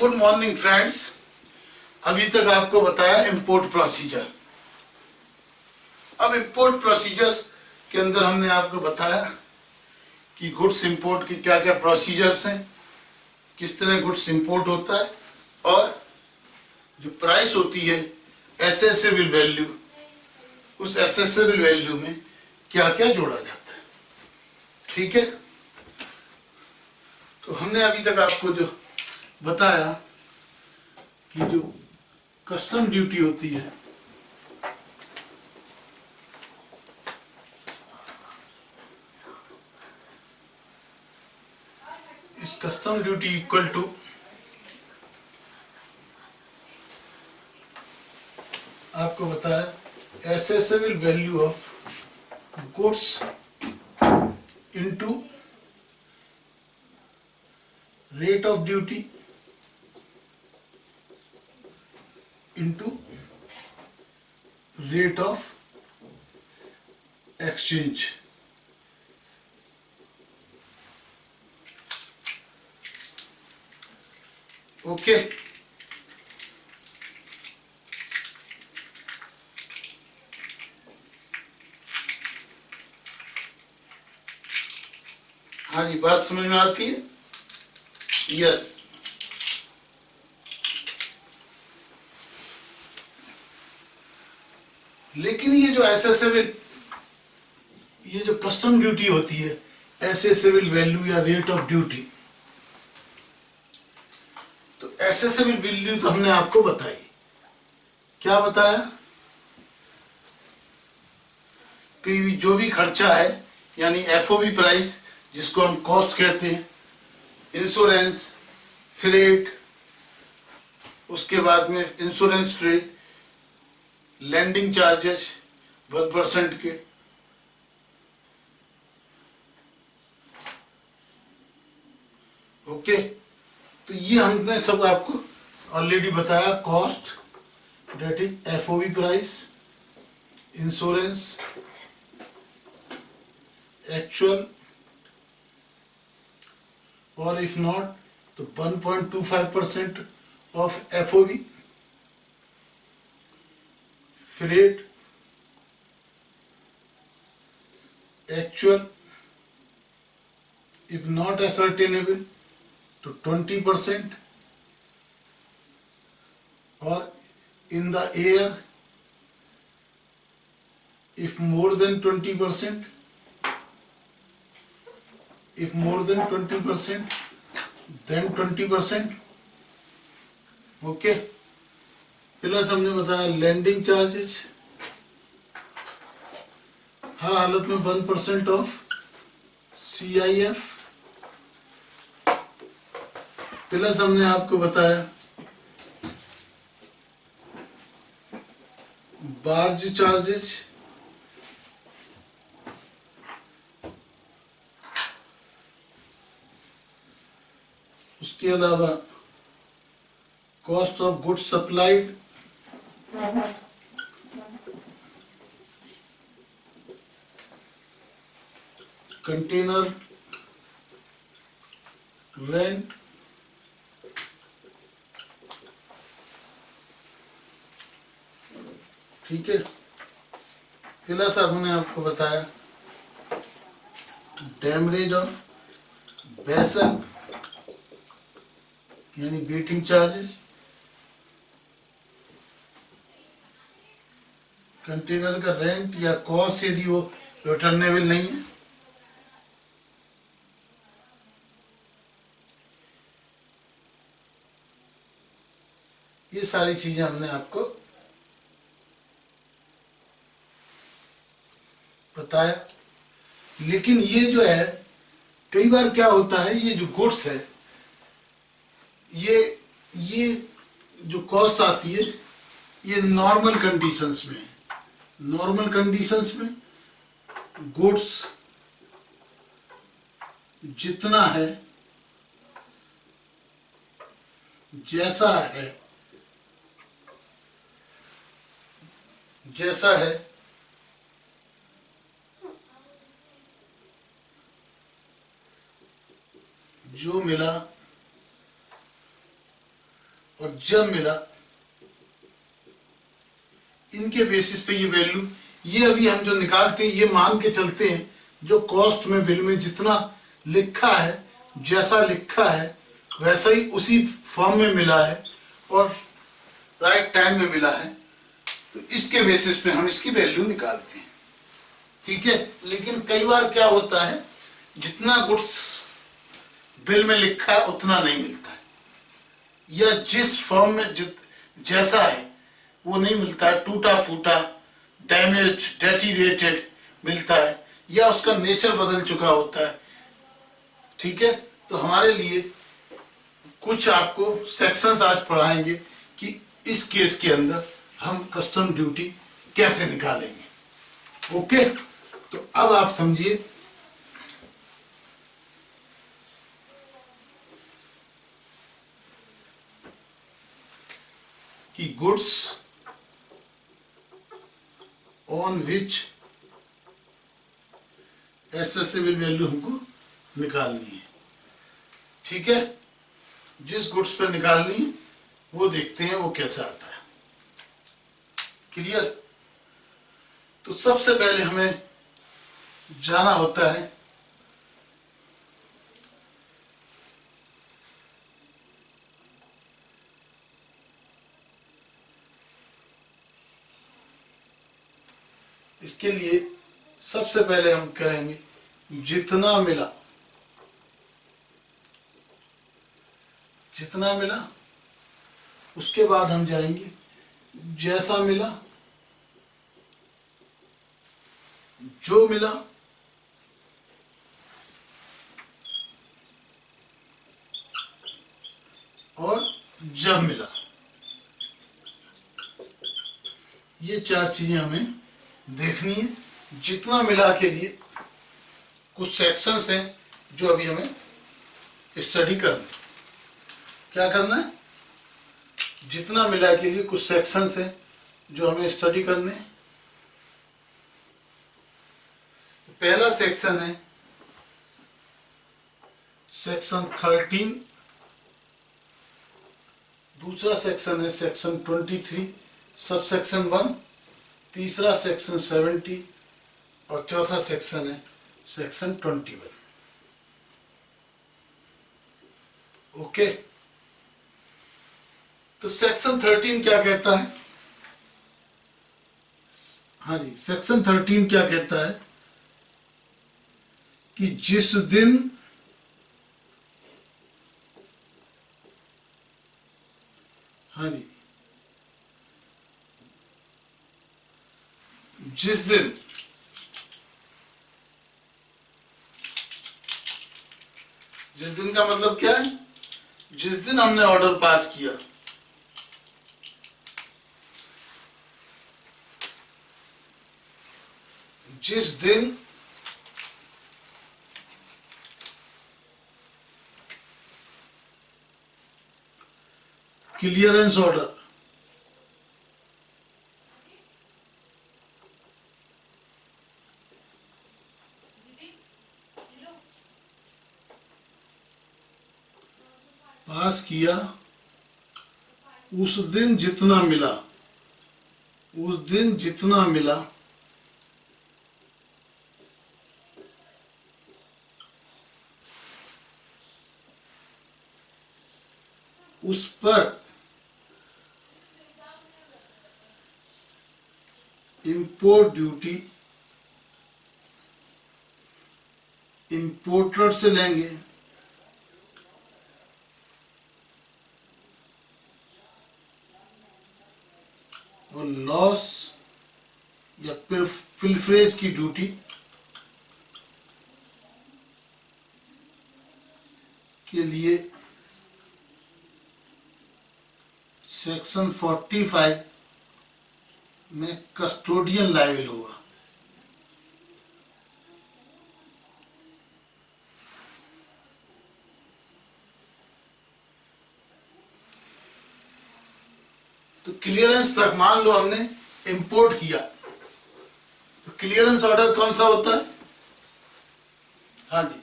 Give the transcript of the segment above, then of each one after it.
Good morning friends. अभी तक आपको बताया इंपोर्ट प्रोसीजर। अब इंपोर्ट प्रोसीजर के अंदर हमने आपको बताया कि गुड्स इंपोर्ट के क्या क्या प्रोसीजर्स हैं, किस तरह गुड्स इंपोर्ट होता है और जो प्राइस होती है एसेसेबल वैल्यू, उस एसेसेबल वैल्यू में क्या क्या जोड़ा जाता है। ठीक है, तो हमने अभी तक आपको जो बताया कि जो कस्टम ड्यूटी होती है, इस कस्टम ड्यूटी इक्वल टू आपको बताया assessable value of goods into rate of duty into rate of exchange. Okay, हाँ जी, बात समझ में आती है? यस। लेकिन ये जो एसेसेबल, ये जो कस्टम ड्यूटी होती है, एसेसेबल वैल्यू या रेट ऑफ ड्यूटी, तो एसेसेबल वैल्यू तो हमने आपको बताई। क्या बताया कि जो भी खर्चा है, यानी एफओबी प्राइस जिसको हम कॉस्ट कहते हैं, इंश्योरेंस, फ्रेट, उसके बाद में इंश्योरेंस फ्रेट, लैंडिंग चार्जेस 1% के, ओके। तो ये हमने सब आपको ऑलरेडी बताया। Cost date is FOB price, insurance, actual, और इफ नॉट तो 1.25% of FOB, freight, actual, if not ascertainable to 20%, or in the air if more than 20%, if more than 20% then 20%, okay. Plus हमने बताया landing charges हर हालत में 1% of CIF, plus हमने आपको बताया barge charges, उसके अलावा cost of goods supplied, container rent, ठीक है। प्लस हमने आपको बताया डैमरेज ऑफ वेसल यानी वेटिंग चार्जेस, कंटेनर का रेंट या कॉस्ट यदि वो रिटर्नेबल नहीं है, ये सारी चीजें हमने आपको बताया। लेकिन ये जो है, कई बार क्या होता है, ये जो गुड्स है, ये जो कॉस्ट आती है, ये नॉर्मल कंडीशंस में, नॉर्मल कंडीशंस में गुड्स जितना है, जैसा है, जैसा है जो मिला और जब मिला, इनके बेसिस पे ये वैल्यू, ये अभी हम जो निकालते हैं ये मान के चलते हैं जो कॉस्ट में बिल में जितना लिखा है, जैसा लिखा है वैसा ही उसी फॉर्म में मिला है और राइट टाइम में मिला है, तो इसके बेसिस पे हम इसकी वैल्यू निकालते हैं। ठीक है। लेकिन कई बार क्या होता है, जितना गुड्स बिल में लिखा है उतना नहीं मिलता है, या जिस फॉर्म में जैसा है वो नहीं मिलता है, टूटा फूटा, डैमेज, डेटीरेटेड मिलता है, या उसका नेचर बदल चुका होता है। ठीक है। तो हमारे लिए कुछ आपको सेक्शंस आज पढ़ाएंगे कि इस केस के अंदर हम कस्टम ड्यूटी कैसे निकालेंगे। ओके। तो अब आप समझिए कि goods on which assessable value हमको निकालनी है। ठीक है। जिस गुड्स पर निकालनी है वो देखते हैं वो कैसा आता है। क्लियर। तो सबसे पहले हमें जाना होता है इसके लिए, सबसे पहले हम करेंगे जितना मिला, जितना मिला, उसके बाद हम जाएंगे जैसा मिला, जो मिला, और जब मिला। ये चार चीजें हमें देखनी है। जितना मिला के लिए कुछ सेक्शंस हैं जो अभी हमें स्टडी करना है। क्या करना है? जितना मिला के लिए कुछ सेक्शंस हैं जो हमें स्टडी करने हैं। पहला सेक्शन है सेक्शन 13, दूसरा सेक्शन है सेक्शन 23 सब सेक्शन 1, तीसरा सेक्शन 70 और चौथा सेक्शन है सेक्शन 21। ओके। तो सेक्शन 13 क्या कहता है? हाँ जी, सेक्शन 13 क्या कहता है कि जिस दिन हाँ जी, जिस दिन का मतलब क्या है? जिस दिन हमने ऑर्डर पास किया, जिस दिन क्लियरेंस ऑर्डर पास किया, उस दिन जितना मिला, उस दिन जितना मिला उस पर इंपोर्ट ड्यूटी इंपोर्टर से लेंगे, और लॉस या पिलफरेज की ड्यूटी के लिए सेक्शन 45 में कस्टोडियन लायबल होगा। तो क्लियरेंस तक मान लो हमने इंपोर्ट किया, तो क्लियरेंस ऑर्डर कौन सा होता है? हाँ जी,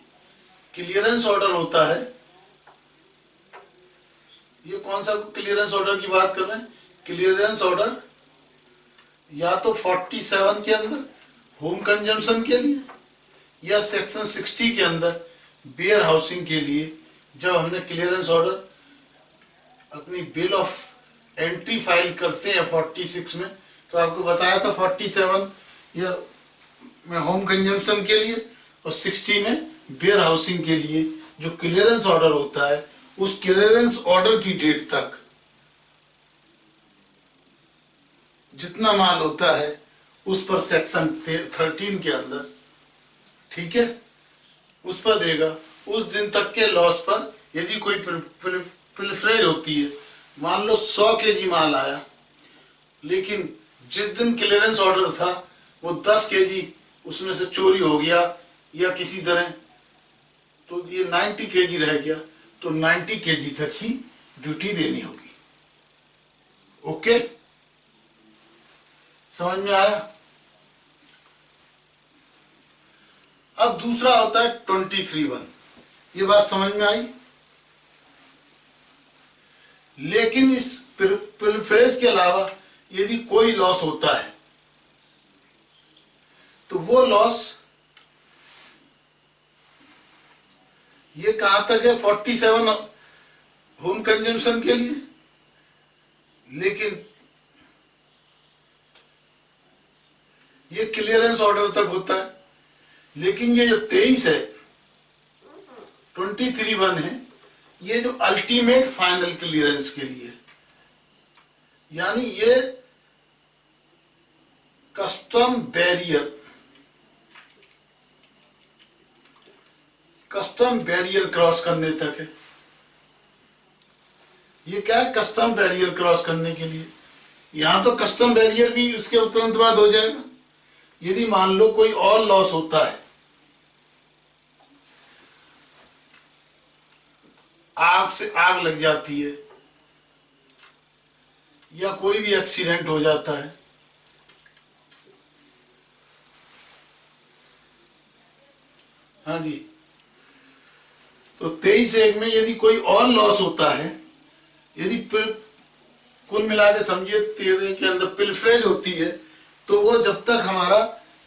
क्लियरेंस ऑर्डर होता है ये कौन सा क्लियरेंस ऑर्डर की बात कर रहे हैं? क्लियरेंस ऑर्डर या तो 47 के अंदर होम कंजम्पशन के लिए या सेक्शन 60 के अंदर वेयर हाउसिंग के लिए, जब हमने क्लियरेंस ऑर्डर अपनी बिल ऑफ एंट्री फाइल करते हैं 46 में, तो आपको बताया था 47 या में होम कंजम्पशन के लिए और 60 में वेयर हाउसिंग के लिए जो क्लियरेंस ऑर्डर होता है, उस क्लियरेंस ऑर्डर की डेट तक जितना माल होता है उस पर सेक्शन 13 के अंदर, ठीक है, उस पर देगा। उस दिन तक के लॉस पर यदि कोई प्रिफरेज होती है, मान लो 100 केजी माल आया, लेकिन जिस दिन क्लियरेंस ऑर्डर था वो 10 केजी उसमें से चोरी हो गया या किसी तरह, तो ये 90 केजी रह गया, तो 90 केजी तक ही ड्यूटी देनी होगी। ओके, समझ में आया? अब दूसरा होता है 23(1). ये बात समझ में आई? लेकिन इस प्रिफरेज के अलावा यदि कोई लॉस होता है तो वो लॉस ये कहां तक है? 47 होम कंजम्पशन के लिए, लेकिन ये क्लियरेंस ऑर्डर तक होता है। लेकिन ये जो 23 है, 23(1) है, ये जो अल्टीमेट फाइनल क्लियरेंस के लिए, यानी ये कस्टम बैरियर क्रॉस करने तक है। ये क्या है? कस्टम बैरियर क्रॉस करने के लिए। यहां तो कस्टम बैरियर भी उसके तुरंत बाद हो जाएगा। यदि मान लो कोई और लॉस होता है, आग से आग लग जाती है या कोई भी एक्सीडेंट हो जाता है, हाँ जी, तो 23(1) में यदि कोई और लॉस होता है, यदि कुल मिला के समझिए 13 के अंदर पिलफरेज होती है, तो वो जब तक हमारा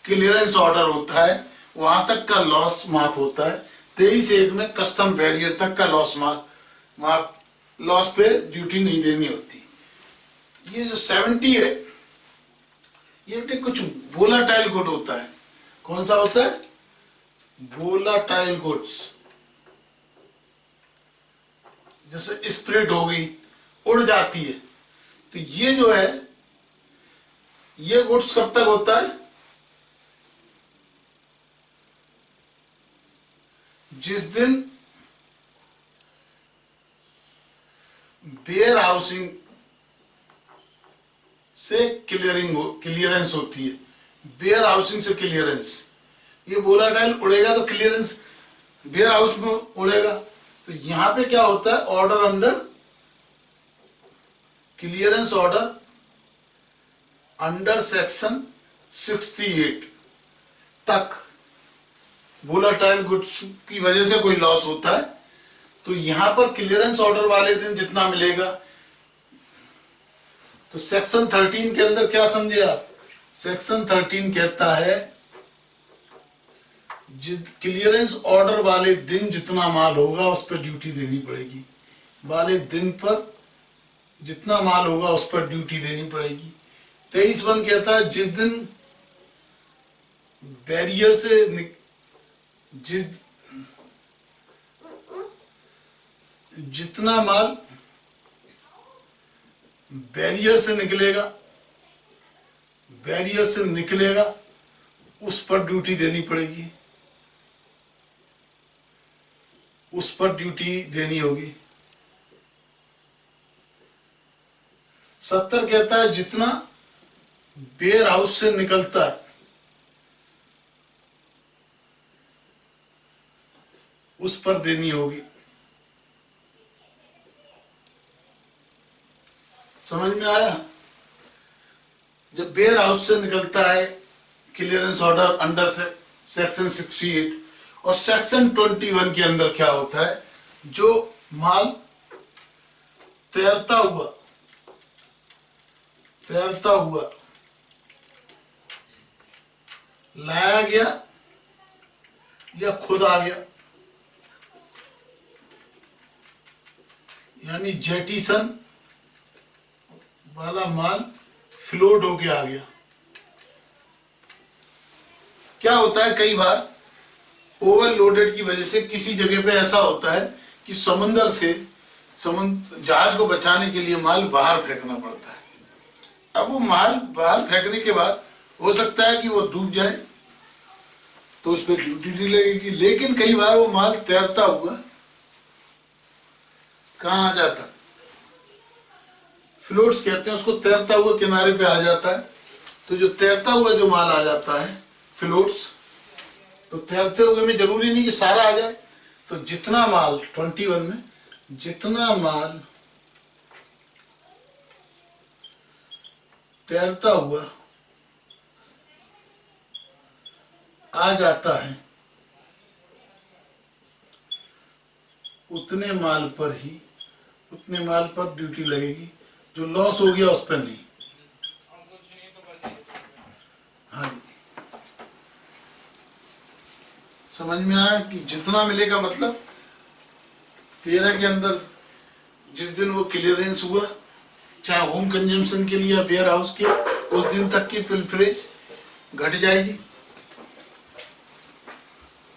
क्लियरेंस ऑर्डर होता है वहां तक का लॉस माफ होता है। 23(1) में कस्टम बैरियर तक का लॉस लॉस पे ड्यूटी नहीं देनी होती। ये जो 70 है, ये कुछ वोलाटाइल गुड होता है। कौन सा होता है? वोलाटाइल गुड्स, जैसे स्प्रिट हो गई, उड़ जाती है, तो ये जो है, ये गुड्स कब तक होता है? जिस दिन वेयर हाउसिंग से क्लियरेंस होती है। वेयर हाउसिंग से क्लियरेंस, ये वोलाटाइल उड़ेगा तो क्लियरेंस वेयर हाउस में उड़ेगा। तो यहां पे क्या होता है? Order under clearance order under section 68 तक वोलाटाइल गुड्स की वजह से कोई लॉस होता है, तो यहां पर क्लियरेंस ऑर्डर वाले दिन जितना मिलेगा, तो सेक्शन 13 के अंदर क्या समझे आप? सेक्शन 13 कहता है क्लियरेंस ऑर्डर वाले दिन जितना माल होगा उस पर ड्यूटी देनी पड़ेगी। वाले दिन पर जितना माल होगा उस पर ड्यूटी देनी पड़ेगी। 23(1) कहता है जिस दिन बैरियर से जितना माल बैरियर से निकलेगा उस पर ड्यूटी देनी पड़ेगी, उस पर ड्यूटी देनी होगी। 70 कहता है जितना वेयर हाउस से निकलता है उस पर देनी होगी। समझ में आया? जब वेयर हाउस से निकलता है क्लियरेंस ऑर्डर अंडर से सेक्शन 68, और सेक्शन 21 के अंदर क्या होता है? जो माल तैरता हुआ, तैरता हुआ लाया गया या खुद आ गया, यानी जेटिसन वाला माल फ्लोट होके आ गया। क्या होता है, कई बार ओवरलोडेड की वजह से किसी जगह पे ऐसा होता है कि समुद्र से जहाज को बचाने के लिए माल बाहर फेंकना पड़ता है। अब वो माल बाहर फेंकने के बाद हो सकता है कि वो डूब जाए, तो उस पर ड्यूटी नहीं लगेगी। लेकिन कई बार वो माल तैरता हुआ कहाँ आ जाता, फ्लोट्स कहते हैं उसको, तैरता हुआ किनारे पे आ जाता है। तो जो तैरता हुआ जो माल आ जाता है फ्लोट्स, तो तैरते हुए में जरूरी नहीं कि सारा आ जाए, तो जितना माल 21 में जितना माल तैरता हुआ आ जाता है उतने माल पर ड्यूटी लगेगी, जो लॉस हो गया उस पर नहीं। हाँ जी, समझ में आया कि जितना मिलेगा, मतलब 13 के अंदर जिस दिन वो क्लियरेंस हुआ, चाहे होम कंजम्पशन के लिए या वेयर हाउस के, उस दिन तक की फिल्फरेज घट जाएगी।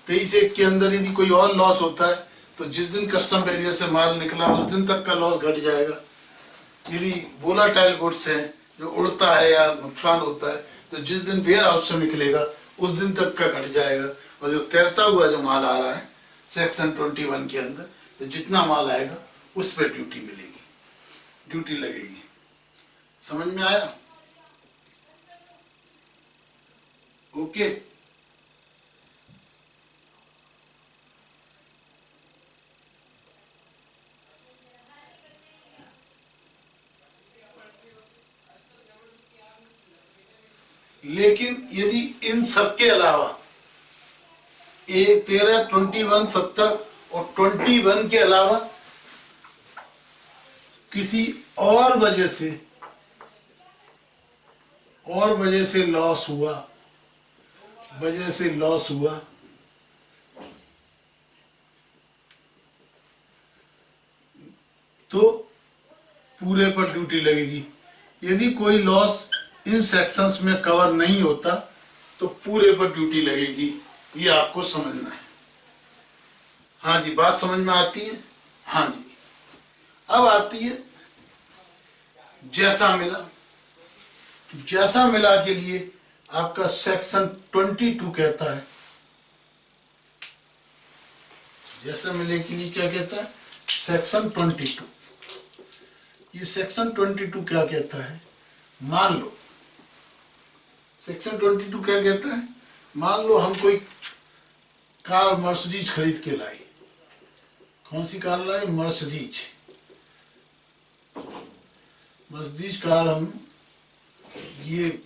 23 के अंदर यदि कोई और लॉस होता है तो जिस दिन कस्टम बैरियर से माल निकला उस दिन तक का लॉस घट जाएगा। यदि वोलाटाइल गुड्स है जो उड़ता है या नुकसान होता है, तो जिस दिन वेयर हाउस से निकलेगा उस दिन तक का घट जाएगा। और जो तैरता हुआ जो माल आ रहा है सेक्शन 21 के अंदर, तो जितना माल आएगा उस पर ड्यूटी मिलेगी, ड्यूटी लगेगी। समझ में आया? ओके। लेकिन यदि इन सब के अलावा 13, 21, 70 और 21 के अलावा किसी और वजह से लॉस हुआ, तो पूरे पर ड्यूटी लगेगी। यदि कोई लॉस इन सेक्शंस में कवर नहीं होता तो पूरे पर ड्यूटी लगेगी। ये आपको समझना है। हाँ जी, बात समझ में आती है? हाँ जी। अब आती है जैसा मिला के लिए आपका सेक्शन 22 कहता है। जैसा मिले के लिए क्या कहता है? सेक्शन 22। ये सेक्शन 22 क्या कहता है? मान लो सेक्शन 22 क्या कहता है? मान लो हम कोई कार मर्सिडीज खरीद के लाए। कौन सी कार लाए? मर्सिडीज कार हम ये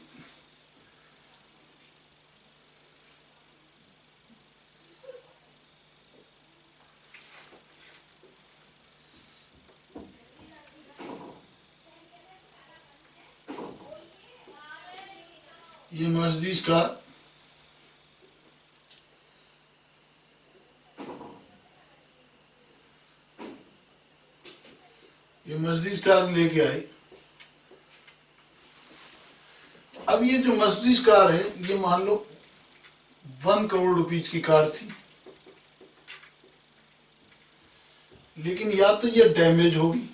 मर्सिडीज कार लेके आई। अब ये जो मर्सिडीज कार है, ये मान लो 1 करोड़ रुपीज की कार थी, लेकिन या तो ये डैमेज होगी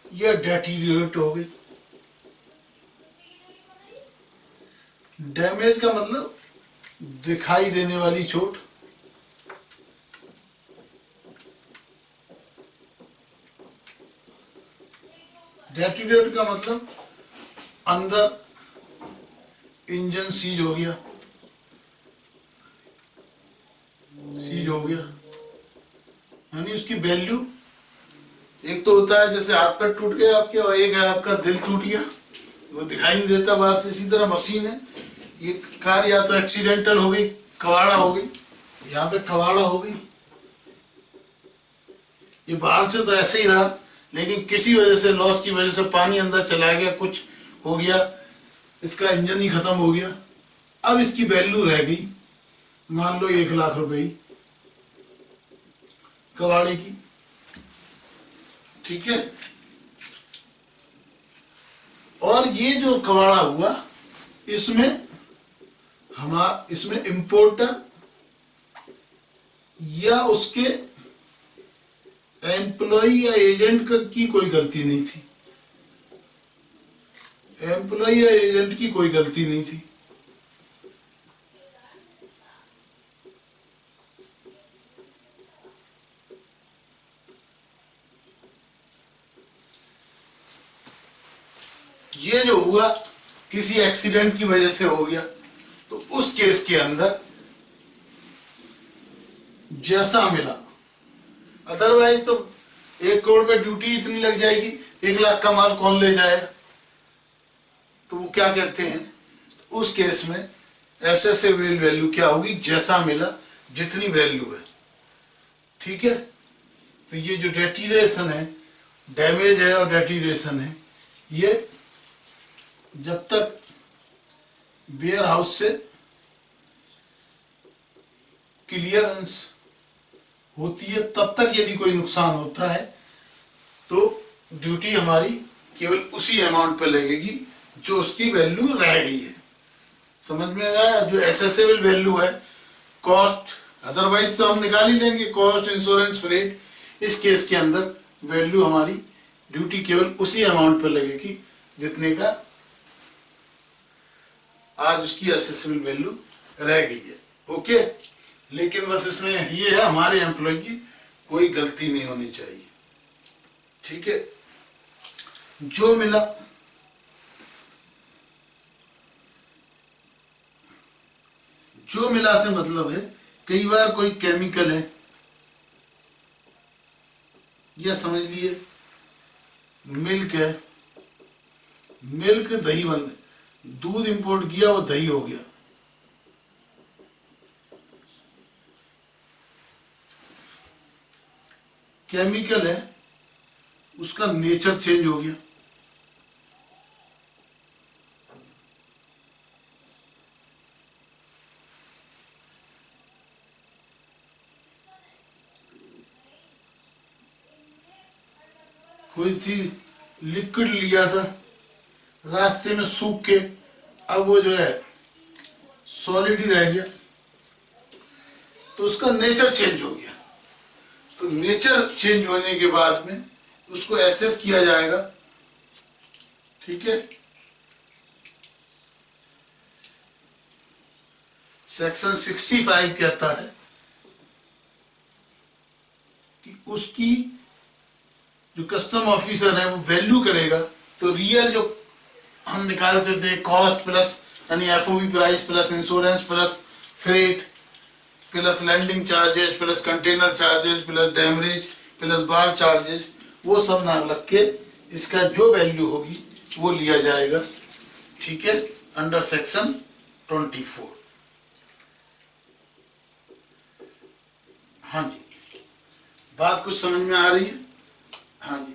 या डेटीरियोरेट हो गई। डैमेज का मतलब दिखाई देने वाली चोट, डेटीरियोरेट का मतलब अंदर इंजन सीज हो गया, यानी उसकी वैल्यू, एक तो होता है जैसे हाथ पैर टूट गए आपके, और एक है आपका दिल टूट गया, वो दिखाई नहीं देता बाहर से। इसी तरह मशीन है, ये कार या तो एक्सीडेंटल हो गई, कवाड़ा हो गई, यहाँ पे कवाड़ा हो गई, ये बाहर से तो ऐसे ही रहा, लेकिन किसी वजह से, लॉस की वजह से पानी अंदर चला गया, कुछ हो गया, इसका इंजन ही खत्म हो गया। अब इसकी वैल्यू रह गई मान लो 1,00,000 रुपए ही कबाड़े की, ठीक है। और ये जो कबाड़ा हुआ इसमें इसमें इंपोर्टर या उसके एम्प्लॉय या एजेंट की कोई गलती नहीं थी, एम्प्लॉय या एजेंट की कोई गलती नहीं थी। ये जो हुआ किसी एक्सीडेंट की वजह से हो गया, तो उस केस के अंदर जैसा मिला, अदरवाइज तो 1 करोड़ पे ड्यूटी इतनी लग जाएगी, 1,00,000 का माल कौन ले जाएगा। तो वो क्या कहते हैं, उस केस में एसेसेबल वैल्यू क्या होगी, जैसा मिला, जितनी वैल्यू है, ठीक है। तो ये जो डेटीरेशन है, डैमेज है और डेटीरेशन है, ये जब तक वेयर हाउस से क्लियरेंस होती है तब तक यदि कोई नुकसान होता है तो ड्यूटी हमारी केवल उसी अमाउंट पर लगेगी जो उसकी वैल्यू रह गई है। समझ में आया। जो एसेसेबल वैल्यू है कॉस्ट, अदरवाइज तो हम निकाल ही लेंगे कॉस्ट, इंश्योरेंस, फ्रेट। इस केस के अंदर वैल्यू हमारी ड्यूटी केवल उसी अमाउंट पर लगेगी जितने का आज उसकी एसेसेबल वैल्यू रह गई है। ओके, लेकिन बस इसमें ये है हमारे एम्प्लॉय की कोई गलती नहीं होनी चाहिए, ठीक है। जो मिला से मतलब है कई बार कोई केमिकल है, या समझ लिए मिल्क है, मिल्क दही बन, दूध इंपोर्ट किया वो दही हो गया, केमिकल है उसका नेचर चेंज हो गया, कोई चीज लिक्विड लिया था रास्ते में सूख के, अब वो जो है सॉलिड ही रह गया, तो उसका नेचर चेंज हो गया। तो नेचर चेंज होने के बाद में उसको एसेस किया जाएगा, ठीक है। सेक्शन 65 कहता है कि उसकी जो कस्टम ऑफिसर है वो वैल्यू करेगा। तो रियल जो हम निकालते थे कॉस्ट प्लस यानी FOB price plus insurance plus freight plus landing charges plus container charges plus demurrage plus bar charges, वो सब ना लग के इसका जो वैल्यू होगी वो लिया जाएगा, ठीक है, अंडर सेक्शन 24। हाँ जी, बात कुछ समझ में आ रही है। हाँ जी,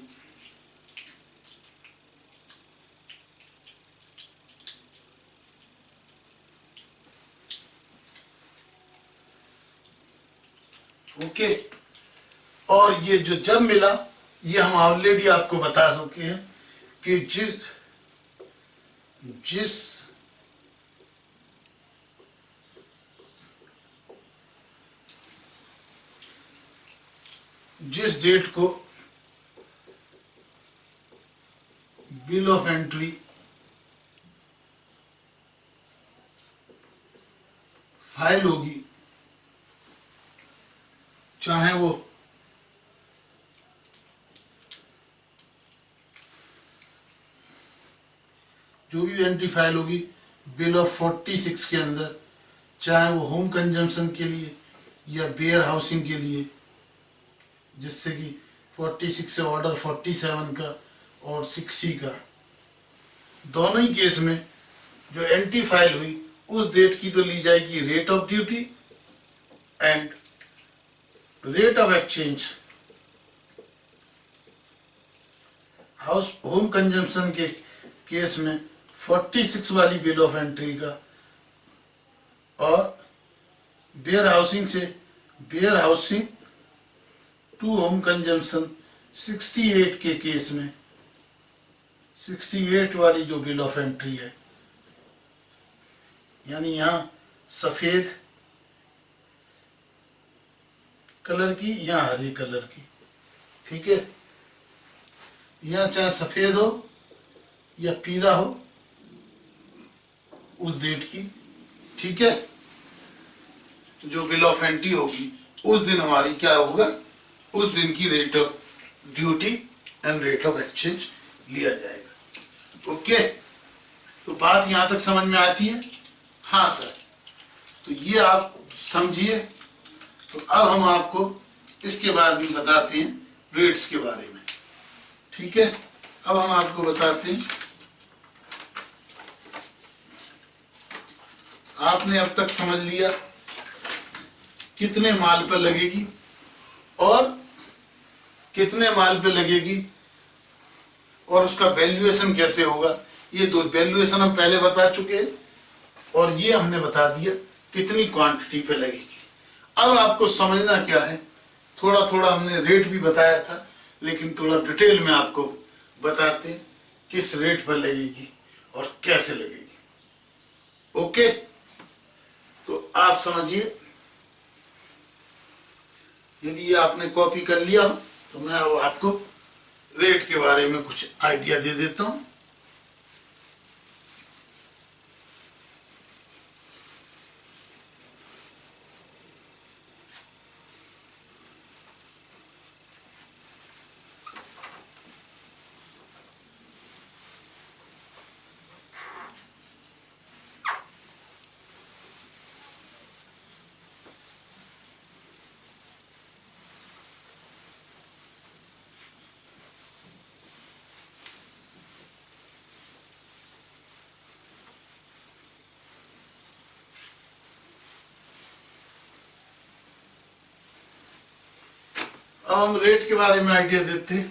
ओके। और ये जो जब मिला, ये हम ऑलरेडी आपको बता चुके हैं कि जिस डेट को बिल ऑफ एंट्री फाइल होगी, चाहे वो जो भी एंट्री फाइल होगी बिल ऑफ 46 के अंदर, चाहे वो होम कंजम्पशन के लिए या वेयर हाउसिंग के लिए, जिससे कि 46 से ऑर्डर 47 का और 60 का, दोनों ही केस में जो एंट्री फाइल हुई उस डेट की तो ली जाएगी rate of duty and rate of exchange house home consumption के केस में 46 वाली बिल ऑफ एंट्री का, और warehousing to home consumption 68 के केस में 68 वाली जो बिल ऑफ एंट्री है, यानी यहाँ सफेद कलर की या हरे कलर की, ठीक है। यहाँ चाहे सफेद हो या पीला हो उस डेट की, ठीक है, जो बिल ऑफ एंट्री होगी उस दिन हमारी क्या होगा, उस दिन की rate of duty and rate of exchange लिया जाएगा। ओके, तो बात यहां तक समझ में आती है? हाँ सर, तो ये आप समझिए। तो अब हम आपको इसके बाद में बताते हैं रेट्स के बारे में, ठीक है। अब हम आपको बताते हैं, आपने अब तक समझ लिया कितने माल पर लगेगी और कितने माल पे लगेगी और उसका वैल्यूएशन कैसे होगा। ये दो वैल्यूएशन हम पहले बता चुके हैं, और ये हमने बता दिया कितनी क्वांटिटी पे लगेगी। अब आपको समझना क्या है, थोड़ा थोड़ा हमने रेट भी बताया था, लेकिन थोड़ा डिटेल में आपको बताते हैं किस रेट पर लगेगी और कैसे लगेगी। ओके, तो आप समझिए। यदि ये आपने कॉपी कर लिया हो तो मैं अब आपको रेट के बारे में कुछ आइडिया दे देता हूं। अब हम रेट के बारे में आइडिया देते हैं।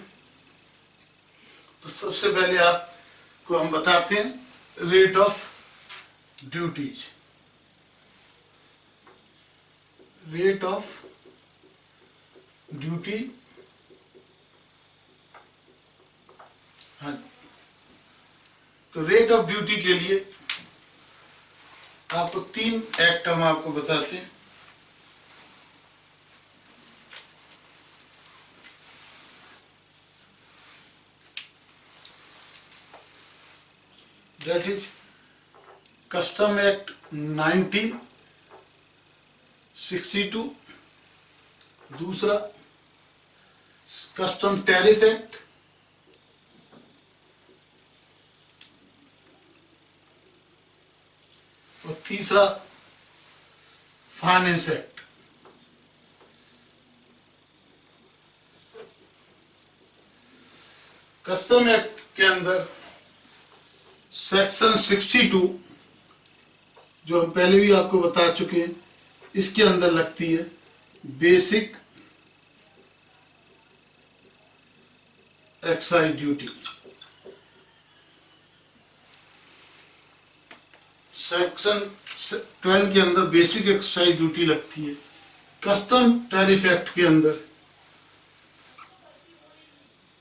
तो सबसे पहले आपको हम बताते हैं rate of duties. Rate of duty, हाँ, तो रेट ऑफ ड्यूटी के लिए आपको 3 एक्ट हम आपको बताते हैं। That is Custom Act 1962, दूसरा कस्टम टैरिफ एक्ट, और तीसरा फाइनेंस एक्ट। कस्टम एक्ट के अंदर सेक्शन 62, जो हम पहले भी आपको बता चुके हैं, इसके अंदर लगती है बेसिक एक्साइज ड्यूटी। सेक्शन 12 के अंदर बेसिक एक्साइज ड्यूटी लगती है। कस्टम टैरिफ एक्ट के अंदर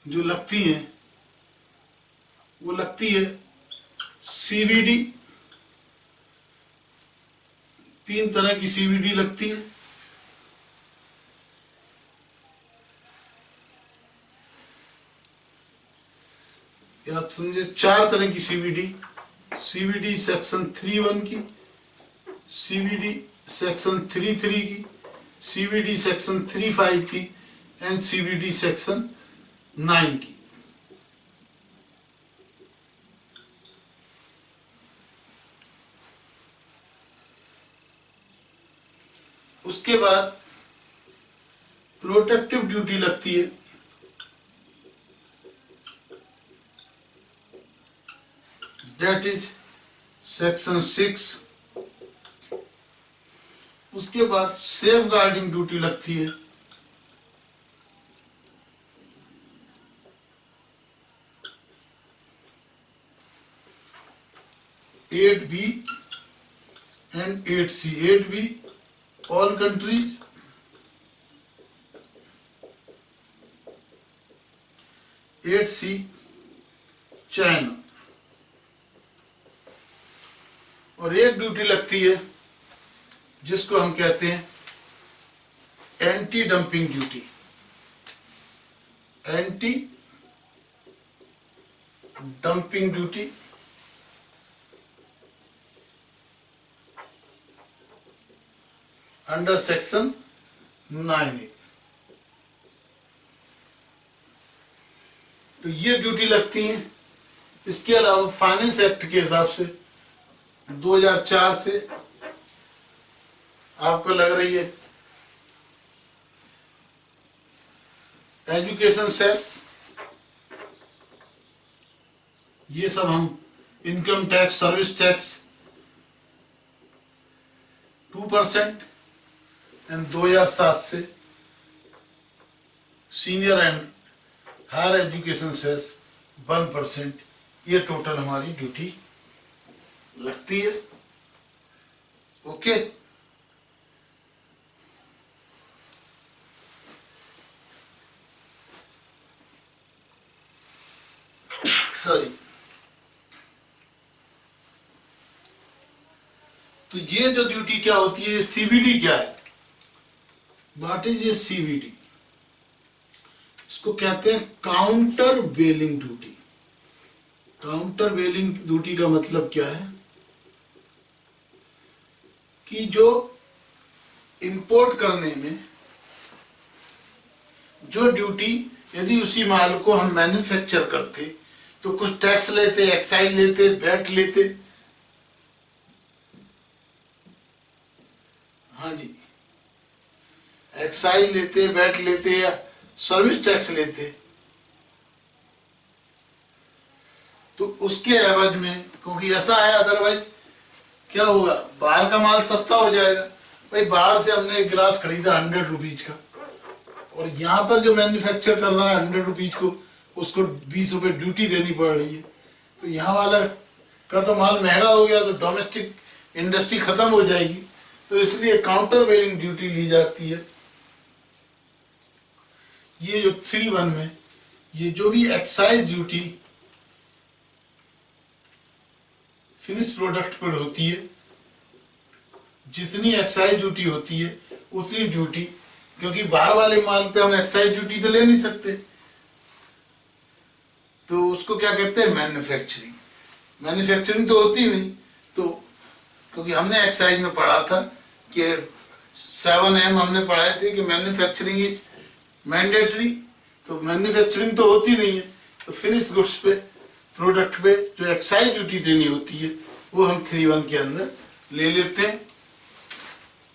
जो लगती है वो लगती है सीवीडी। 3 तरह की सीवीडी लगती है। आप समझे, 4 तरह की सीवीडी। सीवीडी सेक्शन 31 की, सीवीडी सेक्शन 33 की, सीवीडी सेक्शन 35 की एंड सीवीडी सेक्शन 9 की। उसके बाद प्रोटेक्टिव ड्यूटी लगती है। That is section 6। उसके बाद सेफ गार्डिंग ड्यूटी लगती है। 8B and 8C. 8B all countries, 8C China. और एक ड्यूटी लगती है जिसको हम कहते हैं anti dumping duty. Anti dumping duty under section 9A। तो ये ड्यूटी लगती है। इसके अलावा फाइनेंस एक्ट के हिसाब से 2004 से आपको लग रही है एजुकेशन सेस, ये सब हम income tax, service tax 2% and 2007 से senior and higher education cess 1%, ये टोटल हमारी ड्यूटी लगती है। Okay, sorry. तो ये जो ड्यूटी क्या होती है, सीबीडी क्या है, व्हाट इज ये सीबीडी? इसको कहते हैं काउंटर बेलिंग ड्यूटी। काउंटर बेलिंग ड्यूटी का मतलब क्या है कि जो इंपोर्ट करने में जो ड्यूटी, यदि उसी माल को हम मैन्युफैक्चर करते तो कुछ टैक्स लेते, एक्साइज लेते, वैट लेते, हाँ जी, एक्साइज लेते, वैट लेते या सर्विस टैक्स लेते, तो उसके एवज में, क्योंकि ऐसा है अदरवाइज क्या होगा, बाहर का माल सस्ता हो जाएगा। भाई बाहर से हमने एक गिलास खरीदा 100 रुपीज का, और यहाँ पर जो मैन्युफैक्चर कर रहा है 100 रुपीज को, उसको 20 रुपए ड्यूटी देनी पड़ रही है। तो यहाँ वाला का तो माल महंगा हो गया, तो डोमेस्टिक इंडस्ट्री खत्म हो जाएगी। तो इसलिए काउंटर वेलिंग ड्यूटी ली जाती है। ये जो 3(1) में ये जो भी एक्साइज ड्यूटी फिनिश प्रोडक्ट पर होती है, जितनी एक्साइज ड्यूटी होती है उतनी ड्यूटी, क्योंकि बाहर वाले माल पे हम एक्साइज ड्यूटी तो ले नहीं सकते, तो उसको क्या कहते हैं, मैन्युफैक्चरिंग। मैन्युफैक्चरिंग तो होती नहीं, तो क्योंकि हमने एक्साइज में पढ़ा था कि 7M हमने पढ़ाए थे कि मैन्युफैक्चरिंग इज मैंडेटरी, तो मैन्युफैक्चरिंग तो होती नहीं है, तो फिनिश गुड्स पे, प्रोडक्ट पे जो एक्साइज ड्यूटी देनी होती है वो हम 3(1) के अंदर ले लेते हैं।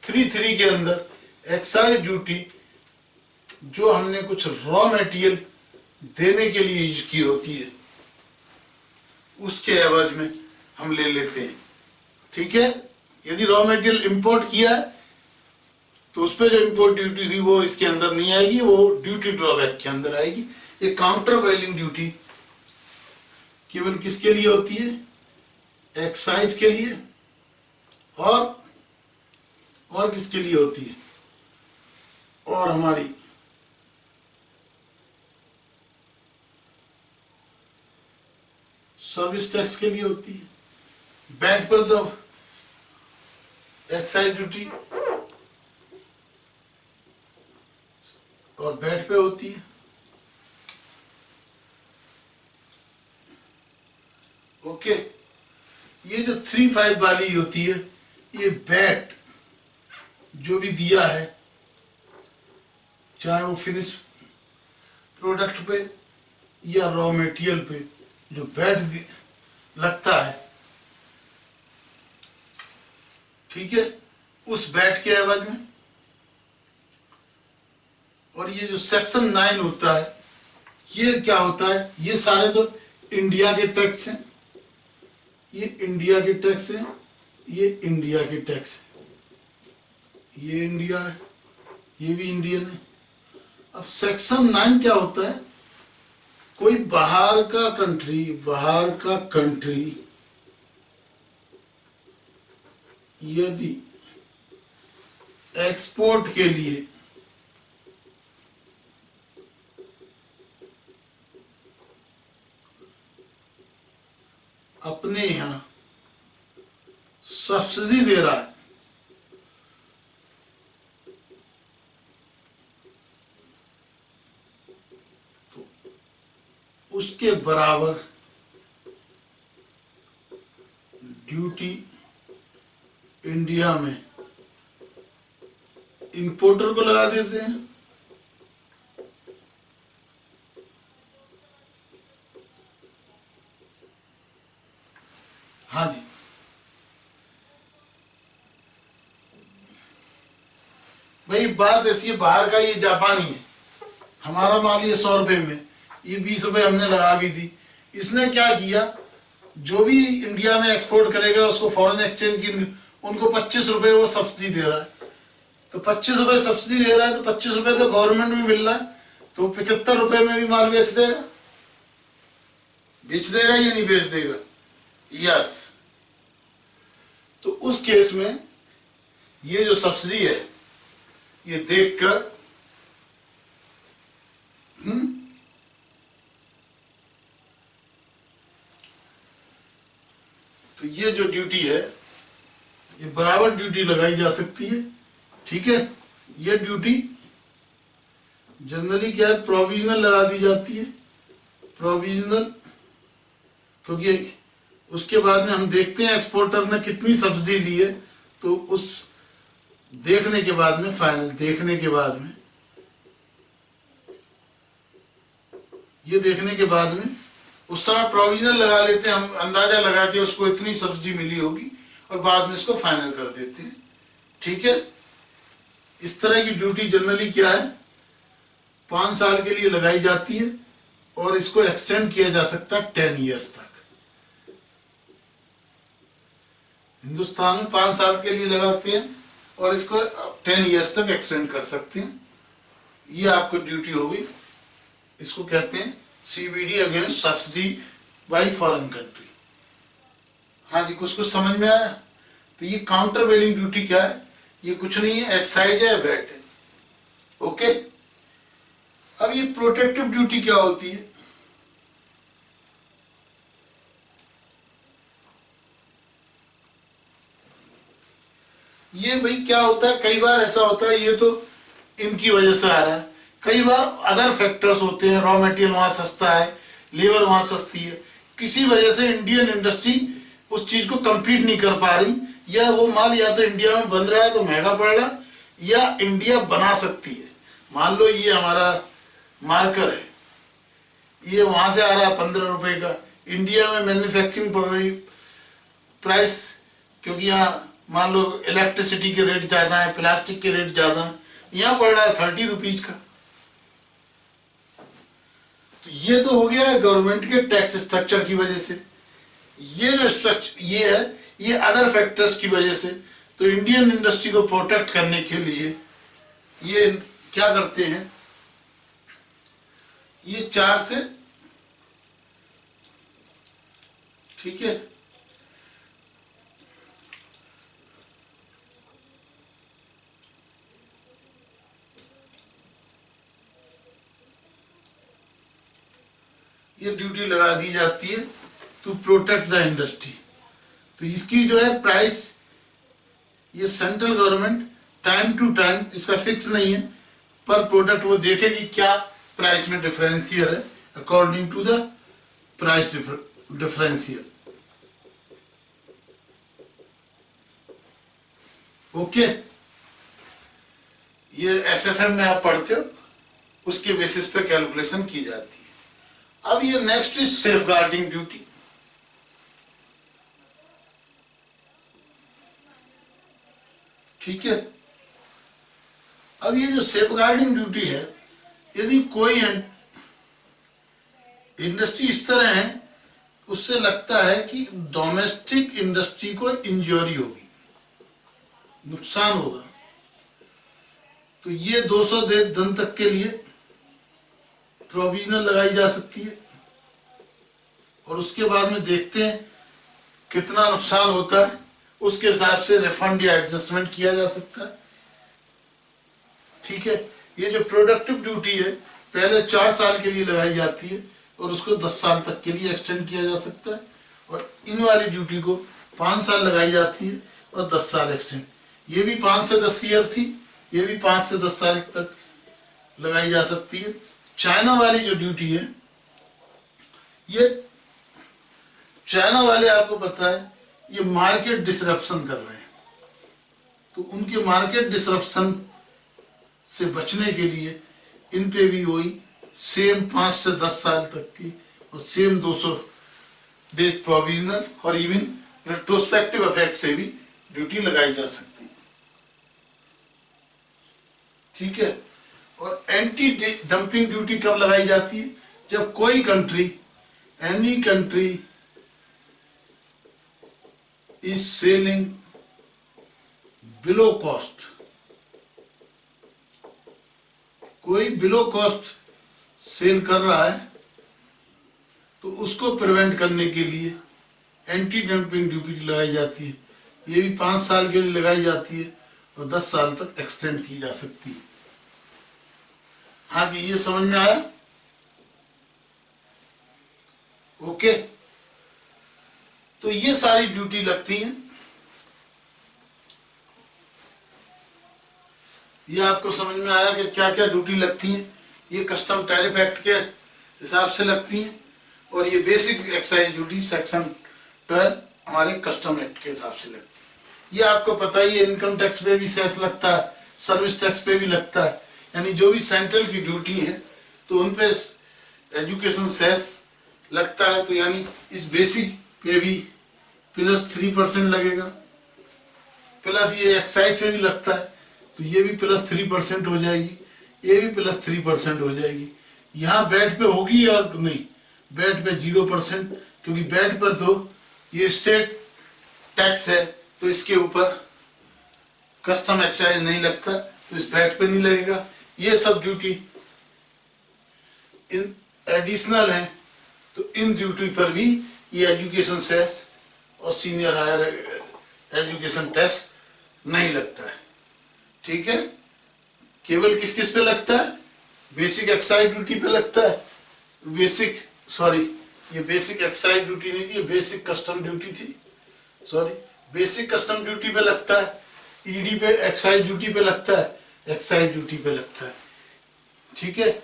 3(3) के अंदर एक्साइज ड्यूटी जो हमने कुछ रॉ मटेरियल देने के लिए यूज की होती है, उसके एवज में हम ले लेते हैं। ठीक है, यदि रॉ मटेरियल इंपोर्ट किया है तो उस पर जो इंपोर्ट ड्यूटी हुई वो इसके अंदर नहीं आएगी, वो ड्यूटी ड्रॉबैक के अंदर आएगी। ये काउंटर वेलिंग ड्यूटी केवल किसके लिए होती है, एक्साइज के लिए, और किसके लिए होती है, और हमारी सर्विस टैक्स के लिए होती है। वैट पर तो एक्साइज ड्यूटी और वैट पे होती है। ओके, ये जो 3(5) वाली होती है, ये वैट जो भी दिया है, चाहे वो फिनिश प्रोडक्ट पे या रॉ मटेरियल पे जो वैट लगता है, ठीक है, उस वैट के एवज में। और ये जो सेक्शन 9 होता है, ये क्या होता है, ये सारे तो इंडिया के टैक्स हैं, ये इंडिया के टैक्स हैं, ये इंडिया के टैक्स है, ये इंडिया है, ये भी इंडियन है। अब सेक्शन 9 क्या होता है, कोई बाहर का कंट्री यदि एक्सपोर्ट के लिए अपने यहां सब्सिडी दे रहा है तो उसके बराबर ड्यूटी इंडिया में इंपोर्टर को लगा देते हैं। हाँ जी, भाई बात ऐसी है, बाहर का ये जापानी है, हमारा माल ये 100 रुपए में, ये 20 रुपए हमने लगा भी दी। इसने क्या किया, जो भी इंडिया में एक्सपोर्ट करेगा उसको फॉरेन एक्सचेंज की उनको 25 रुपए वो सब्सिडी दे रहा है। तो 25 रुपए सब्सिडी दे रहा है तो 25 रुपए तो गवर्नमेंट में मिल रहा है, तो 75 रुपए में भी माल बेच देगा। बेच देगा या नहीं बेच देगा? यस। तो उस केस में ये जो सब्सिडी है ये देखकर तो ये जो ड्यूटी है ये बराबर ड्यूटी लगाई जा सकती है। ठीक है, ये ड्यूटी जनरली क्या है, प्रोविजनल लगा दी जाती है, प्रोविजनल, क्योंकि उसके बाद में हम देखते हैं एक्सपोर्टर ने कितनी सब्सिडी ली है, तो उस देखने के बाद में, फाइनल देखने के बाद में, ये देखने के बाद में उस समय प्रोविजनल लगा लेते हैं हम, अंदाजा लगा के उसको इतनी सब्सिडी मिली होगी और बाद में इसको फाइनल कर देते हैं। ठीक है, इस तरह की ड्यूटी जनरली क्या है, 5 साल के लिए लगाई जाती है और इसको एक्सटेंड किया जा सकता है 10 ईयर्स तक। हिंदुस्तान में 5 साल के लिए लगाते हैं और इसको 10 ईयर्स तक एक्सटेंड कर सकते हैं। ये आपको ड्यूटी होगी, इसको कहते हैं CVD against subsidy bye foreign country. हाँ जी, कुछ समझ में आया? तो ये काउंटर वेलिंग ड्यूटी क्या है, ये कुछ नहीं है, एक्साइज है, वैट है। ओके, अब ये प्रोटेक्टिव ड्यूटी क्या होती है? ये भाई क्या होता है, कई बार ऐसा होता है ये तो इनकी वजह से आ रहा है, कई बार अदर फैक्टर्स होते हैं, रॉ मटेरियल वहां सस्ता है, लेबर वहां सस्ती है, किसी वजह से इंडियन इंडस्ट्री उस चीज को compete नहीं कर पा रही, या वो माल या तो इंडिया में बन रहा है तो महंगा पड़ रहा है, या इंडिया बना सकती है। मान लो ये हमारा मार्कर है, ये वहां से आ रहा है 15 रुपए का, इंडिया में मैन्युफैक्चरिंग प्राइस, क्योंकि यहाँ मान लो इलेक्ट्रिसिटी के रेट ज्यादा है, प्लास्टिक के रेट ज्यादा है, यहाँ पड़ रहा है 30 रुपीज का। तो ये तो हो गया है गवर्नमेंट के टैक्स स्ट्रक्चर की वजह से। ये जो स्ट्रक्चर ये है, ये अदर फैक्टर्स की वजह से। तो इंडियन इंडस्ट्री को प्रोटेक्ट करने के लिए ये क्या करते हैं, ये 4 से, ठीक है, ये ड्यूटी लगा दी जाती है टू प्रोटेक्ट द इंडस्ट्री। तो इसकी जो है प्राइस, ये central government time to time, इसका फिक्स नहीं है, पर प्रोडक्ट वो देखेगी क्या प्राइस में डिफरेंशियल है, according to the price differential. Okay, ये SFM में आप पढ़ते हो, उसके बेसिस पे कैलकुलेशन की जाती है। अब ये next is safeguarding duty. ठीक है, अब ये जो सेफ गार्डिंग ड्यूटी है, यदि कोई इंडस्ट्री इस तरह है, उससे लगता है कि डोमेस्टिक इंडस्ट्री को इंजरी होगी, नुकसान होगा, तो ये 200 दिन तक के लिए प्रोविजनल लगाई जा सकती है और उसके बाद में देखते हैं कितना नुकसान होता है, उसके हिसाब से रिफंड या एडजस्टमेंट किया जा सकता है। ठीक है, ये जो प्रोडक्टिव ड्यूटी है पहले 4 साल के लिए लगाई जाती है और उसको 10 साल तक के लिए एक्सटेंड किया जा सकता है, और इन वाली ड्यूटी को 5 साल लगाई जाती है और 10 साल एक्सटेंड। ये भी 5 से 10 ईयर थी, ये भी 5 से 10 साल तक लगाई जा सकती है। चाइना वाली जो ड्यूटी है, ये चाइना वाले आपको पता है ये मार्केट डिसरप्शन कर रहे हैं, तो उनके मार्केट डिसरप्शन से बचने के लिए इन पे भी वही सेम 5 से 10 साल तक की और सेम 200 डेज प्रोविजनल और इवन रेट्रोस्पेक्टिव इफेक्ट से भी ड्यूटी लगाई जा सकती है। ठीक है, और एंटी डंपिंग ड्यूटी कब लगाई जाती है? जब कोई country, any country is selling below cost, कोई बिलो कॉस्ट सेल कर रहा है तो उसको प्रिवेंट करने के लिए एंटी डंपिंग ड्यूटी लगाई जाती है। ये भी 5 साल के लिए लगाई जाती है और 10 साल तक एक्सटेंड की जा सकती है। हाँ जी, ये समझ में आया? ओके, तो ये सारी ड्यूटी लगती हैं। ये आपको समझ में आया कि क्या क्या ड्यूटी लगती हैं। ये कस्टम टैरिफ एक्ट के हिसाब से लगती हैं और ये बेसिक एक्साइज ड्यूटी सेक्शन 12 हमारे कस्टम एक्ट के हिसाब से लगती है। ये आपको पता ही है, इनकम टैक्स पे भी सेस लगता है, सर्विस टैक्स पे भी लगता है, यानी जो भी सेंट्रल की ड्यूटी है तो उन पे एजुकेशन सेस लगता है। तो यानी इस बेसिक पे भी प्लस 3% लगेगा, प्लस ये एक्साइज पे भी लगता है तो ये भी प्लस 3% हो जाएगी, ये भी प्लस 3% हो जाएगी। यहाँ बैट पे होगी या नहीं? बैट पे 0%, क्योंकि बैट पर तो ये स्टेट टैक्स है तो इसके ऊपर कस्टम एक्साइज नहीं लगता, तो इस बैट पे नहीं लगेगा। ये सब ड्यूटी इन एडिशनल है, तो इन ड्यूटी पर भी ये एजुकेशन सेस और सीनियर हायर एजुकेशन टैक्स नहीं लगता है। ठीक है, केवल किस किस पे लगता है? बेसिक एक्साइज ड्यूटी पे लगता है, ये बेसिक एक्साइज ड्यूटी नहीं थी, ये बेसिक कस्टम ड्यूटी थी, बेसिक कस्टम ड्यूटी पे लगता है, ईडी पे एक्साइज ड्यूटी पे लगता है, एक्साइज ड्यूटी पे लगता है। ठीक है,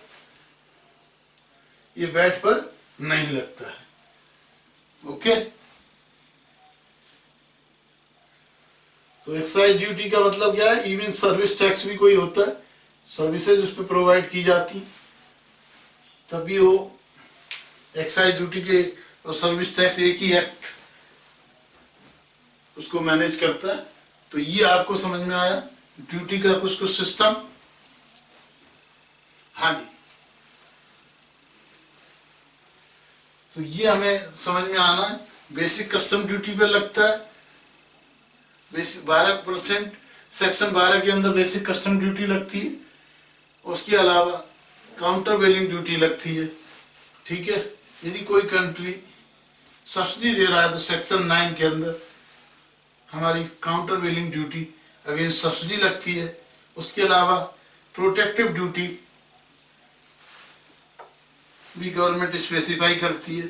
ये बैट पर नहीं लगता है। ओके, तो एक्साइज ड्यूटी का मतलब क्या है? इवन सर्विस टैक्स भी कोई होता है, सर्विसेज उस पर प्रोवाइड की जाती, तभी वो एक्साइज ड्यूटी के और सर्विस टैक्स एक ही एक्ट उसको मैनेज करता है। तो ये आपको समझ में आया ड्यूटी का कुछ कुछ सिस्टम। हाँ जी, तो ये हमें समझ में आना है। बेसिक कस्टम ड्यूटी पे लगता है, बेसिक 12%, सेक्शन 12 के अंदर बेसिक कस्टम ड्यूटी लगती है। उसके अलावा काउंटर वेलिंग ड्यूटी लगती है। ठीक है, यदि कोई कंट्री सब्सिडी दे रहा है तो सेक्शन 9 के अंदर हमारी काउंटर वेलिंग ड्यूटी अगेंस्ट सब्सिडी लगती है। उसके अलावा प्रोटेक्टिव ड्यूटी भी गवर्नमेंट स्पेसिफाई करती है।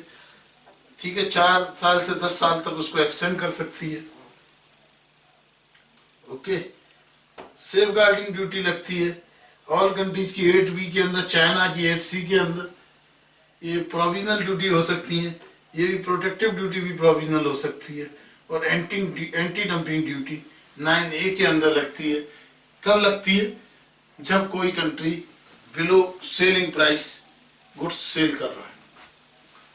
ठीक है, 4 साल से 10 साल तक उसको एक्सटेंड कर सकती है। ओके, सेफ गार्डिंग ड्यूटी लगती है ऑल कंट्रीज की 8B के अंदर, चाइना की 8C के अंदर। ये प्रोविजनल ड्यूटी हो सकती है, ये भी प्रोटेक्टिव ड्यूटी भी प्रोविजनल हो सकती है। और एंटी डंपिंग ड्यूटी 9A के अंदर लगती है। कब लगती है? जब कोई country below selling price goods sell कर रहा है।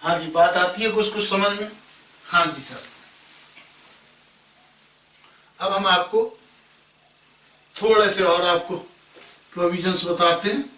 हाँ जी, बात आती है कुछ कुछ समझ में? हाँ जी सर, अब हम आपको थोड़े से और आपको प्रोविजंस बताते हैं।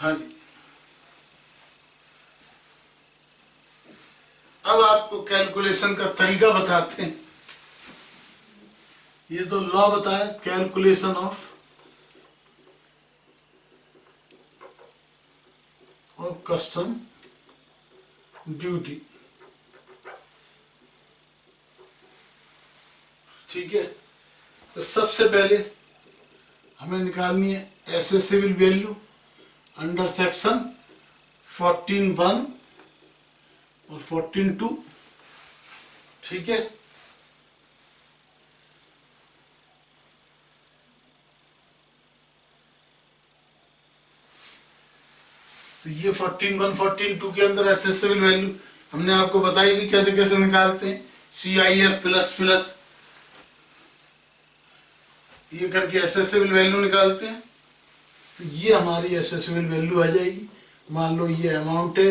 हाँ जी, अब आपको कैलकुलेशन का तरीका बताते हैं। ये तो लॉ बताया, कैलकुलेशन ऑफ कस्टम ड्यूटी, ठीक है। तो सबसे पहले हमें निकालनी है एसेसिबल वैल्यू अंडर सेक्शन 14(1) और 14(2), ठीक है। तो ये 14(1) 14(2) के अंदर एसेसिबल वैल्यू हमने आपको बताई थी कैसे कैसे निकालते हैं, CIF प्लस प्लस ये करके एसेसिबल वैल्यू निकालते हैं। तो ये हमारी एसेसिबल वैल्यू आ जाएगी। मान लो ये अमाउंट है